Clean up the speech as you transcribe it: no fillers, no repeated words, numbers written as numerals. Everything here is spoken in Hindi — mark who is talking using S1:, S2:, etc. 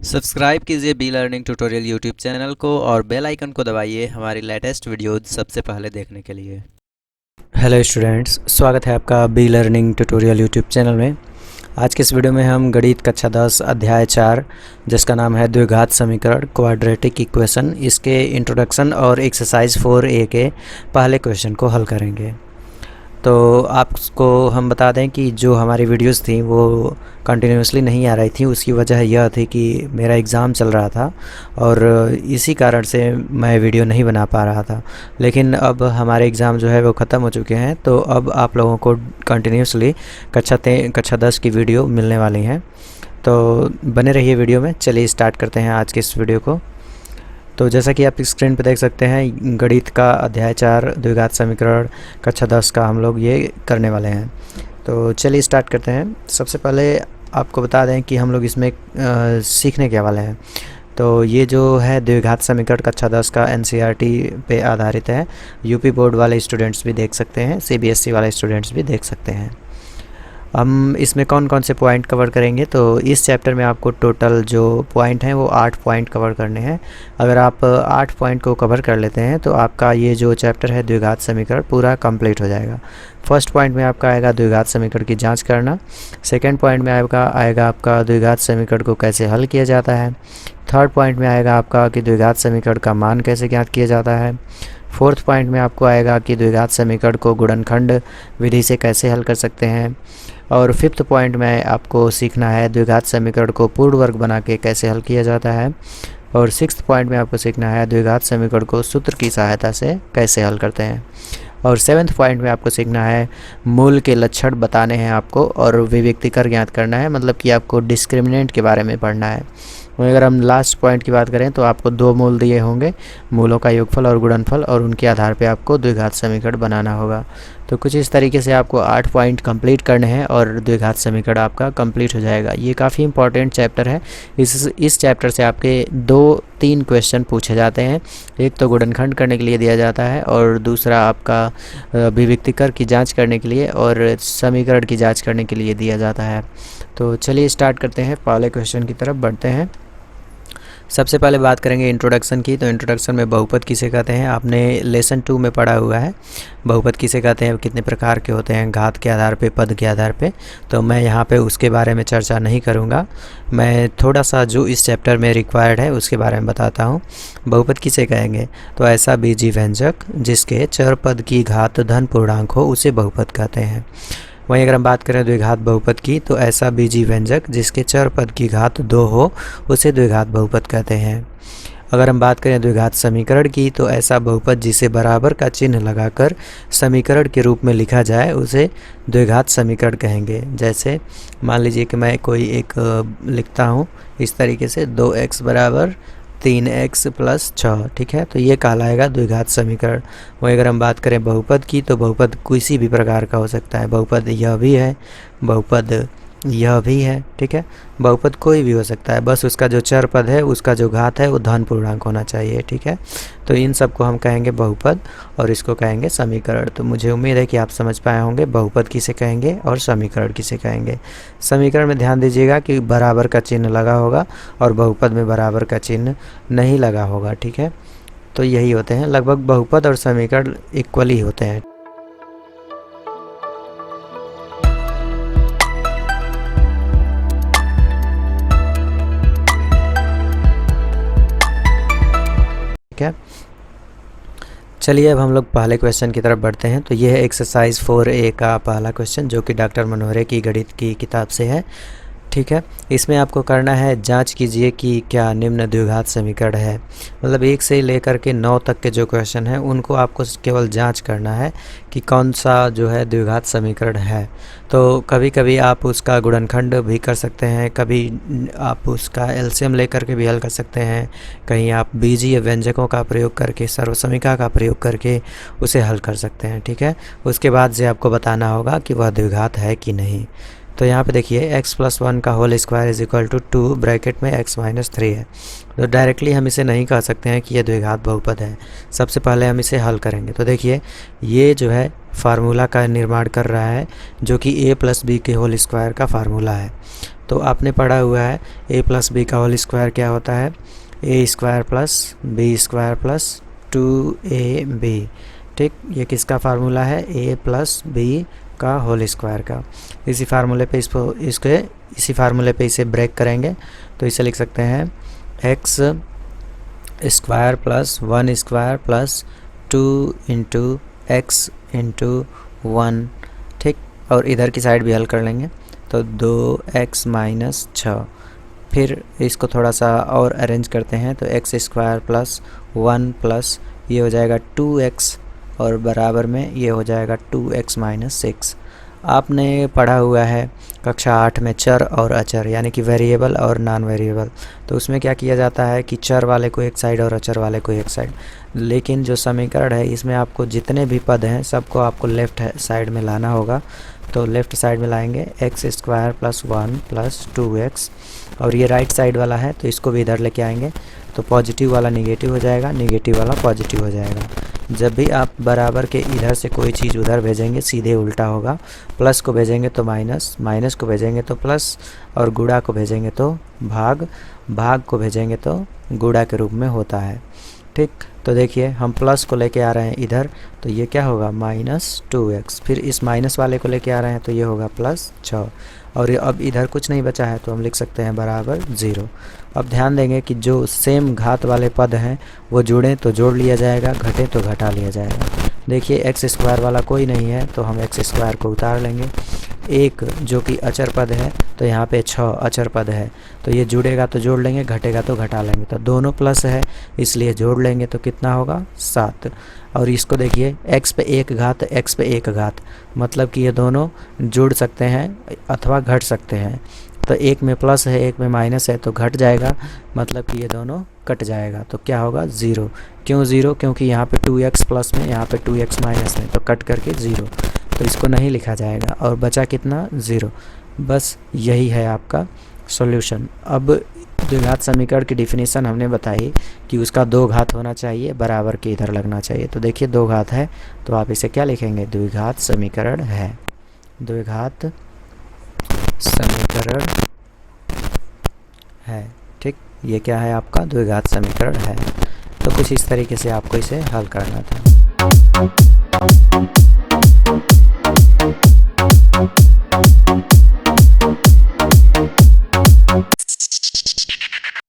S1: सब्सक्राइब कीजिए be learning tutorial YouTube channel को और बेल आइकन को दबाइए हमारी लेटेस्ट वीडियो सबसे पहले देखने के लिए। हेलो स्टूडेंट्स, स्वागत है आपका be learning tutorial YouTube channel में। आज के इस वीडियो में हम गणित कक्षा 10 अध्याय 4 जिसका नाम है द्विघात समीकरण क्वाड्रेटिक इक्वेशन, इसके इंट्रोडक्शन और एक्सरसाइज 4A के पहले क्वेश्चन को हल करेंगे। तो आपको हम बता दें कि जो हमारी वीडियोस थी वो कंटिन्यूसली नहीं आ रही थी। उसकी वजह यह थी कि मेरा एग्ज़ाम चल रहा था और इसी कारण से मैं वीडियो नहीं बना पा रहा था। लेकिन अब हमारे एग्ज़ाम जो है वो ख़त्म हो चुके हैं, तो अब आप लोगों को कंटिन्यूसली कक्षा 10 की वीडियो मिलने वाली हैं। तो बने रहिए वीडियो में। चलिए स्टार्ट करते हैं आज के इस वीडियो को। तो जैसा कि आप स्क्रीन पर देख सकते हैं, गणित का अध्याय 4 द्विघात समीकरण कक्षा 10 का हम लोग ये करने वाले हैं। तो चलिए स्टार्ट करते हैं। सबसे पहले आपको बता दें कि हम लोग इसमें सीखने के वाले हैं। तो ये जो है द्विघात समीकरण कक्षा 10 का NCERT पे आधारित है। यूपी बोर्ड वाले स्टूडेंट्स भी देख सकते हैं, CBSE वाले स्टूडेंट्स भी देख सकते हैं। हम इसमें कौन कौन से पॉइंट कवर करेंगे, तो इस चैप्टर में आपको टोटल जो पॉइंट हैं वो 8 पॉइंट कवर करने हैं। अगर आप 8 पॉइंट को कवर कर लेते हैं तो आपका ये जो चैप्टर है द्विघात समीकरण पूरा कंप्लीट हो जाएगा। फर्स्ट पॉइंट में आपका आएगा द्विघात समीकरण की जांच करना। सेकंड पॉइंट में आएगा आपका द्विघात समीकरण को कैसे हल किया जाता है। थर्ड पॉइंट में आएगा आपका कि द्विघात समीकरण का मान कैसे ज्ञात किया जाता है। फोर्थ पॉइंट में आपको आएगा कि द्विघात समीकरण को गुणनखंड विधि से कैसे हल कर सकते हैं। और फिफ्थ पॉइंट में आपको सीखना है द्विघात समीकरण को पूर्ण वर्ग बना के कैसे हल किया जाता है। और सिक्स्थ पॉइंट में आपको सीखना है द्विघात समीकरण को सूत्र की सहायता से कैसे हल करते हैं। और सेवन्थ पॉइंट में आपको सीखना है मूल के लक्षण बताने हैं आपको और विभक्तिकर ज्ञात करना है, मतलब कि आपको डिस्क्रिमिनेंट के बारे में पढ़ना है। अगर हम लास्ट पॉइंट की बात करें तो आपको 2 मूल दिए होंगे, मूलों का योगफल और गुणनफल, और उनके आधार पे आपको द्विघात समीकरण बनाना होगा। तो कुछ इस तरीके से आपको 8 पॉइंट कंप्लीट करने हैं और द्विघात समीकरण आपका कंप्लीट हो जाएगा। ये काफ़ी इंपॉर्टेंट चैप्टर है। इस चैप्टर से आपके 2-3 क्वेश्चन पूछे जाते हैं। एक तो गुणनखंड करने के लिए दिया जाता है और दूसरा आपका विभक्तिकर की जाँच करने के लिए और समीकरण की जाँच करने के लिए दिया जाता है। तो चलिए स्टार्ट करते हैं, पहले क्वेश्चन की तरफ बढ़ते हैं। सबसे पहले बात करेंगे इंट्रोडक्शन की। तो इंट्रोडक्शन में बहुपद किसे कहते हैं, आपने लेसन 2 में पढ़ा हुआ है। बहुपद किसे कहते हैं, कितने प्रकार के होते हैं, घात के आधार पे, पद के आधार पे। तो मैं यहाँ पे उसके बारे में चर्चा नहीं करूँगा। मैं थोड़ा सा जो इस चैप्टर में रिक्वायर्ड है उसके बारे में बताता हूँ। बहुपद किसे कहेंगे, तो ऐसा बीजी व्यंजक जिसके चर पद की घात धन पूर्णांक हो उसे बहुपद कहते हैं। वहीं अगर हम बात करें द्विघात बहुपद की, तो ऐसा बीजी व्यंजक जिसके चर पद की घात 2 हो उसे द्विघात बहुपद कहते हैं। अगर हम बात करें द्विघात समीकरण की, तो ऐसा बहुपद जिसे बराबर का चिन्ह लगाकर समीकरण के रूप में लिखा जाए उसे द्विघात समीकरण कहेंगे। जैसे मान लीजिए कि मैं कोई एक लिखता हूँ इस तरीके से, 2x बराबर 3x + 6, ठीक है, तो ये कहलाएगा द्विघात समीकरण। वहीं अगर हम बात करें बहुपद की, तो बहुपद किसी भी प्रकार का हो सकता है। बहुपद यह भी है, बहुपद यह भी है, ठीक है, बहुपद कोई भी हो सकता है, बस उसका जो चर पद है उसका जो घात है वो धन पूर्णांक होना चाहिए, ठीक है। तो इन सब को हम कहेंगे बहुपद और इसको कहेंगे समीकरण। तो मुझे उम्मीद है कि आप समझ पाए होंगे बहुपद किसे कहेंगे और समीकरण किसे कहेंगे। समीकरण में ध्यान दीजिएगा कि बराबर का चिन्ह लगा होगा और बहुपद में बराबर का चिन्ह नहीं लगा होगा, ठीक है। तो यही होते हैं, लगभग बहुपद और समीकरण इक्वली होते हैं। ठीक है, चलिए अब हम लोग पहले क्वेश्चन की तरफ बढ़ते हैं। तो ये है एक्सरसाइज 4A का पहला क्वेश्चन, जो कि डॉक्टर मनोहरे की गणित की किताब से है, ठीक है। इसमें आपको करना है, जांच कीजिए कि क्या निम्न द्विघात समीकरण है। मतलब 1 से लेकर के 9 तक के जो क्वेश्चन हैं उनको आपको केवल जांच करना है कि कौन सा जो है द्विघात समीकरण है। तो कभी कभी आप उसका गुणनखंड भी कर सकते हैं, कभी आप उसका एलसीएम लेकर के भी हल कर सकते हैं, कहीं आप बीजीय व्यंजकों का प्रयोग करके, सर्वसमीका का प्रयोग करके उसे हल कर सकते हैं, ठीक है। उसके बाद से आपको बताना होगा कि वह द्विघात है कि नहीं। तो यहाँ पे देखिए x + 1 का होल स्क्वायर = 2 ब्रैकेट में x - 3 है। तो डायरेक्टली हम इसे नहीं कह सकते हैं कि यह द्विघात बहुपद है। सबसे पहले हम इसे हल करेंगे। तो देखिए ये जो है फार्मूला का निर्माण कर रहा है, जो कि a + b के होल स्क्वायर का फार्मूला है। तो आपने पढ़ा हुआ है a प्लस बी का होल स्क्वायर क्या होता है, a square plus B square plus 2ab। ठीक, ये किसका फार्मूला है, a प्लस बी का होल स्क्वायर का। इसी फार्मूले पे इसी फार्मूले पे इसे ब्रेक करेंगे तो इसे लिख सकते हैं x square plus 1 square plus 2 into x into 1। ठीक, और इधर की साइड भी हल कर लेंगे तो 2x माइनस 6। फिर इसको थोड़ा सा और अरेंज करते हैं तो x स्क्वायर प्लस 1 प्लस ये हो जाएगा 2x और बराबर में ये हो जाएगा 2x माइनस 6। आपने पढ़ा हुआ है कक्षा 8 में चर और अचर यानी कि वेरिएबल और नॉन वेरिएबल। तो उसमें क्या किया जाता है कि चर वाले को एक साइड और अचर वाले को एक साइड। लेकिन जो समीकरण है इसमें आपको जितने भी पद हैं सबको आपको लेफ़्ट साइड में लाना होगा। तो लेफ़्ट साइड में लाएंगे x square plus 1 plus 2x और ये राइट साइड वाला है तो इसको भी इधर लेके आएंगे तो पॉजिटिव वाला निगेटिव हो जाएगा, निगेटिव वाला पॉजिटिव हो जाएगा। जब भी आप बराबर के इधर से कोई चीज़ उधर भेजेंगे सीधे उल्टा होगा, प्लस को भेजेंगे तो माइनस, माइनस को भेजेंगे तो प्लस और गुणा को भेजेंगे तो भाग, भाग को भेजेंगे तो गुणा के रूप में होता है। ठीक, तो देखिए हम प्लस को लेके आ रहे हैं इधर तो ये क्या होगा माइनस 2x, फिर इस माइनस वाले को लेके आ रहे हैं तो ये होगा प्लस 6 और ये अब इधर कुछ नहीं बचा है तो हम लिख सकते हैं बराबर 0। अब ध्यान देंगे कि जो सेम घात वाले पद हैं वो जुड़ें तो जोड़ लिया जाएगा, घटे तो घटा लिया जाएगा। देखिए एक्स स्क्वायर वाला कोई नहीं है तो हम एक्स स्क्वायर को उतार लेंगे। एक जो कि अचर पद है तो यहाँ पे 6 अचर पद है तो ये जुड़ेगा तो जोड़ लेंगे, घटेगा तो घटा लेंगे। तो दोनों प्लस है इसलिए जोड़ लेंगे तो कितना होगा 7। और इसको देखिए x पे एक घात, x पे एक घात, मतलब कि ये दोनों जुड़ सकते हैं अथवा घट सकते हैं। तो एक में प्लस है एक में माइनस है तो घट जाएगा, मतलब कि ये दोनों कट जाएगा तो क्या होगा 0। क्यों 0? क्योंकि यहाँ पे 2x प्लस में, यहाँ पे 2x माइनस में, तो कट करके 0, तो इसको नहीं लिखा जाएगा और बचा कितना 0। बस यही है आपका सॉल्यूशन। अब द्विघात समीकरण की डिफिनीशन हमने बताई कि उसका 2 घात होना चाहिए, बराबर के इधर लगना चाहिए। तो देखिए 2 घात है तो आप इसे क्या लिखेंगे, द्विघात समीकरण है, द्विघात समीकरण है। ठीक, ये क्या है आपका द्विघात समीकरण है। तो कुछ इस तरीके से आपको इसे हल करना था।